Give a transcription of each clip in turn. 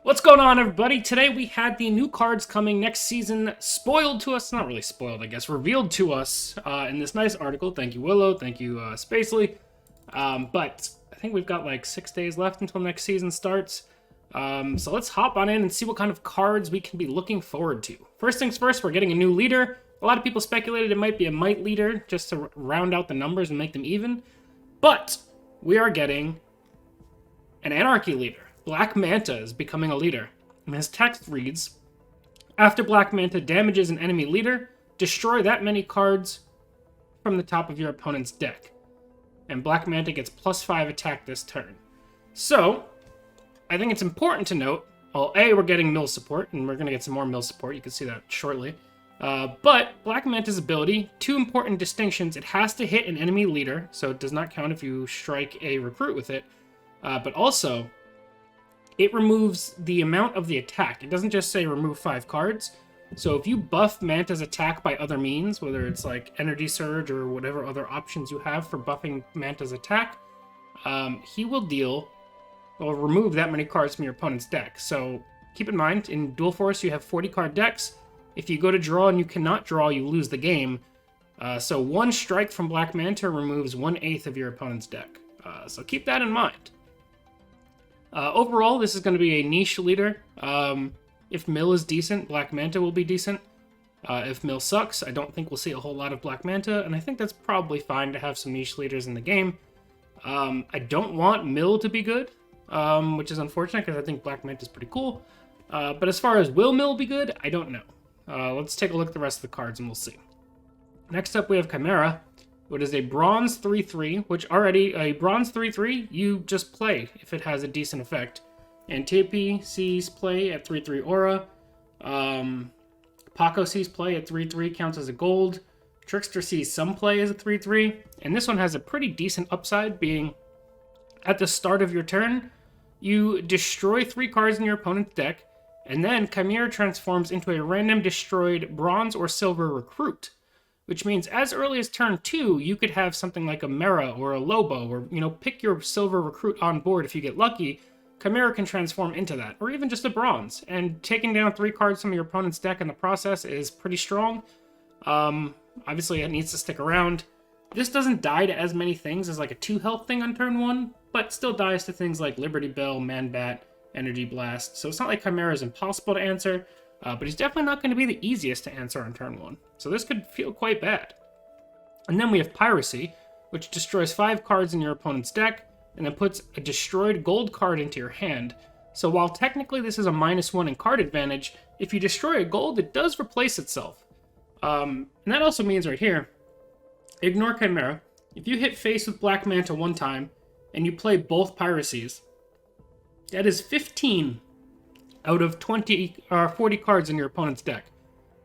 What's going on, everybody? Today we had the new cards coming next season spoiled to us. Not really spoiled, I guess. Revealed to us in this nice article. Thank you, Willow. Thank you, Spacely. But I think we've got like 6 days left until next season starts. So let's hop on in and see what kind of cards we can be looking forward to. First things first, we're getting a new leader. A lot of people speculated it might be a Might leader just to round out the numbers and make them even. But we are getting an Anarchy leader. Black Manta is becoming a leader, and his text reads, after Black Manta damages an enemy leader, destroy that many cards from the top of your opponent's deck. And Black Manta gets +5 attack this turn. So, I think it's important to note, well, A, we're getting mill support, and we're going to get some more mill support, you can see that shortly. But Black Manta's ability, two important distinctions, it has to hit an enemy leader, so it does not count if you strike a recruit with it, but also, it removes the amount of the attack. It doesn't just say remove 5 cards. So if you buff Manta's attack by other means, whether it's like Energy Surge or whatever other options you have for buffing Manta's attack, he will remove that many cards from your opponent's deck. So keep in mind, in Dual Force you have 40 card decks. If you go to draw and you cannot draw, you lose the game. So one strike from Black Manta removes 1/8 of your opponent's deck. So keep that in mind. Overall, this is going to be a niche leader. If Mill is decent, Black Manta will be decent. If Mill sucks, I don't think we'll see a whole lot of Black Manta, and I think that's probably fine to have some niche leaders in the game. I don't want Mill to be good, which is unfortunate because I think Black Manta is pretty cool. But as far as will Mill be good, I don't know. Let's take a look at the rest of the cards and we'll see. Next up, we have Chimera, which is a bronze 3/3, which already, a bronze 3/3, you just play if it has a decent effect. Antipy sees play at 3/3 aura. Paco sees play at 3/3, counts as a gold. Trickster sees some play as a 3/3. And this one has a pretty decent upside, being at the start of your turn, you destroy 3 cards in your opponent's deck, and then Chimera transforms into a random destroyed bronze or silver recruit. Which means as early as turn 2, you could have something like a Mera or a Lobo, or, pick your silver recruit on board if you get lucky. Chimera can transform into that, or even just a bronze. And taking down 3 cards from your opponent's deck in the process is pretty strong. Obviously, it needs to stick around. This doesn't die to as many things as like a 2 health thing on turn 1, but still dies to things like Liberty Bell, Man-Bat, Energy Blast. So it's not like Chimera is impossible to answer. But he's definitely not going to be the easiest to answer on turn 1. So this could feel quite bad. And then we have Piracy, which destroys 5 cards in your opponent's deck, and then puts a destroyed gold card into your hand. So while technically this is a -1 in card advantage, if you destroy a gold, it does replace itself. And that also means right here, ignore Chimera. If you hit face with Black Manta one time, and you play both Piracies, that is 15 out of 20 or 40 cards in your opponent's deck.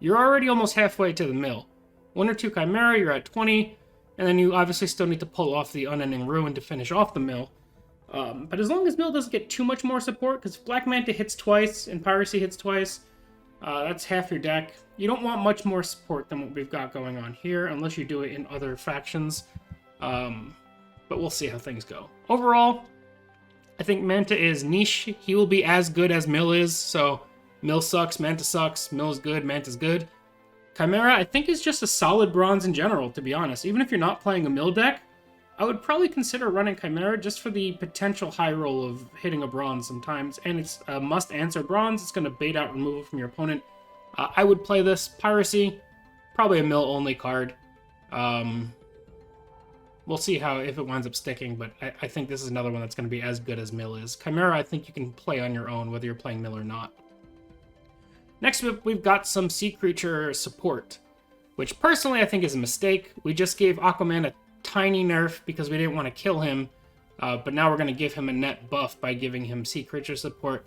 You're already almost halfway to the mill. 1 or 2 Chimera, you're at 20, and then you obviously still need to pull off the Unending Ruin to finish off the mill. But as long as mill doesn't get too much more support, because Black Manta hits twice and Piracy hits twice, that's half your deck. You don't want much more support than what we've got going on here, unless you do it in other factions. But we'll see how things go. Overall, I think Manta is niche. He will be as good as Mill is, so Mill sucks, Manta sucks, Mill is good, Manta's good. Chimera, I think, is just a solid bronze in general, to be honest. Even if you're not playing a Mill deck, I would probably consider running Chimera just for the potential high roll of hitting a bronze sometimes. And it's a must-answer bronze. It's going to bait out removal from your opponent. I would play this. Piracy, probably a Mill-only card. We'll see if it winds up sticking, but I think this is another one that's going to be as good as Mill is. Chimera, I think you can play on your own, whether you're playing Mill or not. Next up, we've got some Sea Creature support, which personally I think is a mistake. We just gave Aquaman a tiny nerf because we didn't want to kill him, but now we're going to give him a net buff by giving him Sea Creature support.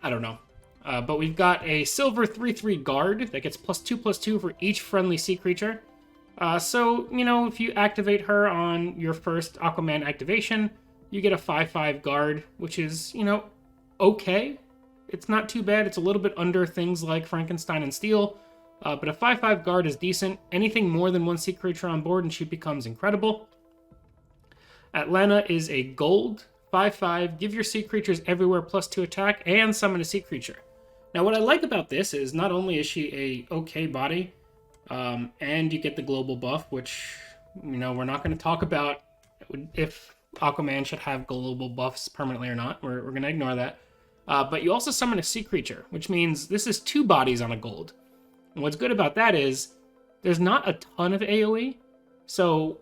I don't know. But we've got a silver 3/3 guard that gets +2/+2 for each friendly Sea Creature. So, if you activate her on your first Aquaman activation, you get a 5/5 guard, which is, okay. It's not too bad. It's a little bit under things like Frankenstein and Steel, but a 5/5 guard is decent. Anything more than 1 Sea Creature on board and she becomes incredible. Atlanta is a gold 5/5, give your sea creatures everywhere +2 attack, and summon a sea creature. Now, what I like about this is not only is she a okay body, and you get the global buff, which, we're not going to talk about if Aquaman should have global buffs permanently or not. We're going to ignore that. But you also summon a sea creature, which means this is 2 bodies on a gold. And what's good about that is there's not a ton of AoE. So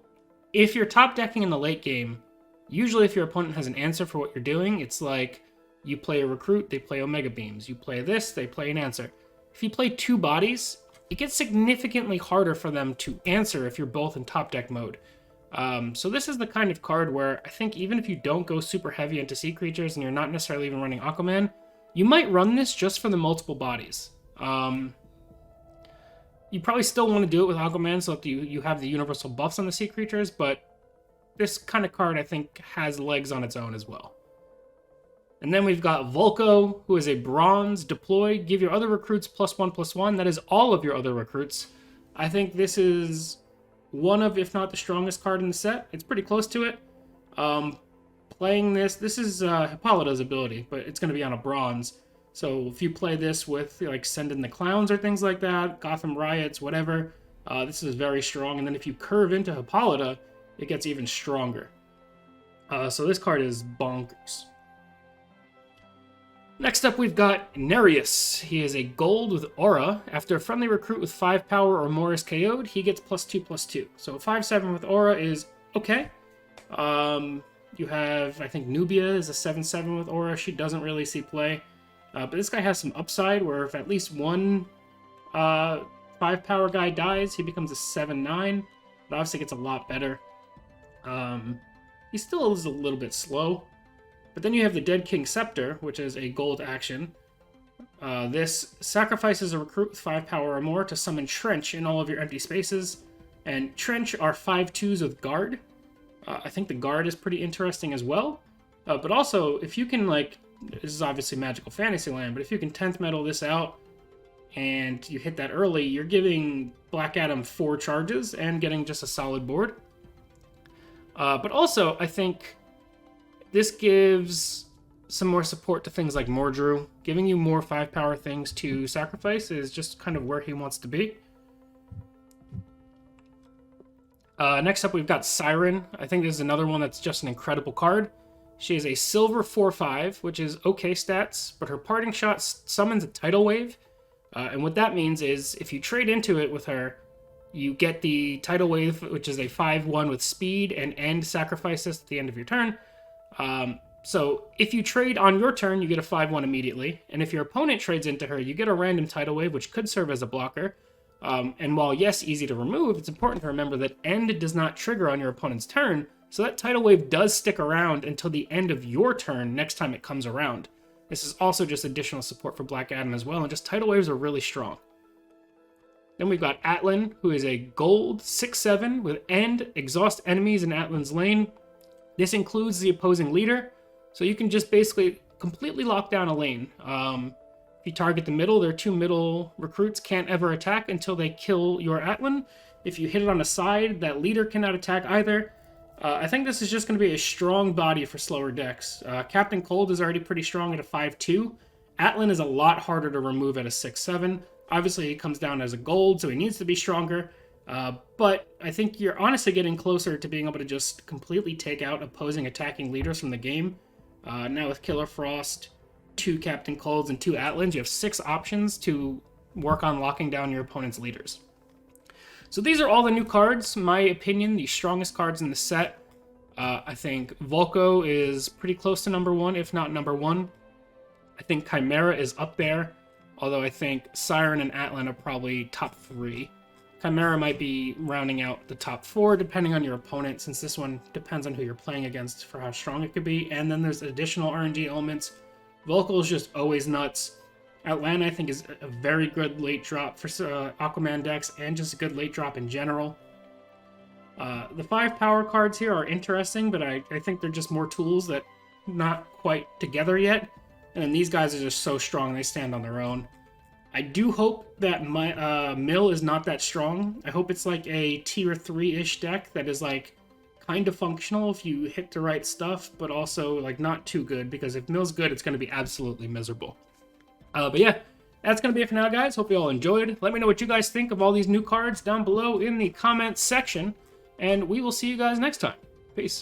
if you're top decking in the late game, usually if your opponent has an answer for what you're doing, it's like you play a recruit, they play Omega Beams. You play this, they play an answer. If you play 2 bodies, it gets significantly harder for them to answer if you're both in top deck mode. So this is the kind of card where I think even if you don't go super heavy into sea creatures and you're not necessarily even running Aquaman, you might run this just for the multiple bodies. You probably still want to do it with Aquaman so that you have the universal buffs on the sea creatures, but this kind of card I think has legs on its own as well. And then we've got Volko, who is a bronze, deploy, give your other recruits +1/+1. That is all of your other recruits. I think this is one of, if not the strongest card in the set. It's pretty close to it. Playing this is Hippolyta's ability, but it's going to be on a bronze. So if you play this with, like, Send in the Clowns or things like that, Gotham Riots, whatever, this is very strong. And then if you curve into Hippolyta, it gets even stronger. So this card is bonkers. Next up, we've got Nereus. He is a gold with aura. After a friendly recruit with 5 power or more is KO'd, he gets +2/+2. So 5/7 with aura is okay. You have, I think, Nubia is a 7/7 with aura. She doesn't really see play. But this guy has some upside where if at least one 5 power guy dies, he becomes a 7/9. It obviously gets a lot better. He still is a little bit slow. But then you have the Dead King Scepter, which is a gold action. This sacrifices a recruit with 5 power or more to summon Trench in all of your empty spaces. And Trench are 5/2s with Guard. I think the Guard is pretty interesting as well. But also, if you can, like, this is obviously Magical Fantasyland, but if you can 10th metal this out and you hit that early, you're giving Black Adam 4 charges and getting just a solid board. But also, I think this gives some more support to things like Mordrew. Giving you more 5 power things to sacrifice is just kind of where he wants to be. Next up, we've got Siren. I think this is another one that's just an incredible card. She is a silver 4/5, which is okay stats, but her parting shot summons a tidal wave. And what that means is if you trade into it with her, you get the tidal wave, which is a 5/1 with speed and end sacrifices at the end of your turn. So if you trade on your turn, you get a 5/1 immediately. And if your opponent trades into her, you get a random tidal wave, which could serve as a blocker. And while, yes, easy to remove, it's important to remember that end does not trigger on your opponent's turn. So that tidal wave does stick around until the end of your turn next time it comes around. This is also just additional support for Black Adam as well. And just tidal waves are really strong. Then we've got Atlan, who is a gold 6/7 with end, exhaust enemies in Atlan's lane. This includes the opposing leader, so you can just basically completely lock down a lane. If you target the middle, their 2 middle recruits can't ever attack until they kill your Atlan. If you hit it on a side, that leader cannot attack either. I think this is just going to be a strong body for slower decks. Captain Cold is already pretty strong at a 5/2. Atlan is a lot harder to remove at a 6/7. Obviously, he comes down as a gold, so he needs to be stronger. But I think you're honestly getting closer to being able to just completely take out opposing attacking leaders from the game. Now with Killer Frost, 2 Captain Colds, and 2 Atlans, you have 6 options to work on locking down your opponent's leaders. So these are all the new cards. My opinion, the strongest cards in the set. I think Volko is pretty close to number 1, if not number 1. I think Chimera is up there, although I think Siren and Atlan are probably top 3. Chimera might be rounding out the top 4, depending on your opponent, since this one depends on who you're playing against for how strong it could be. And then there's additional RNG elements. Volko is just always nuts. Atlan, I think, is a very good late drop for Aquaman decks, and just a good late drop in general. The 5 power cards here are interesting, but I think they're just more tools that not quite together yet. And then these guys are just so strong, they stand on their own. I do hope that my Mill is not that strong. I hope it's like a tier 3-ish deck that is like kind of functional if you hit the right stuff, but also like not too good, because if mill's good, it's going to be absolutely miserable. But yeah, that's going to be it for now, guys. Hope you all enjoyed. Let me know what you guys think of all these new cards down below in the comments section, and we will see you guys next time. Peace.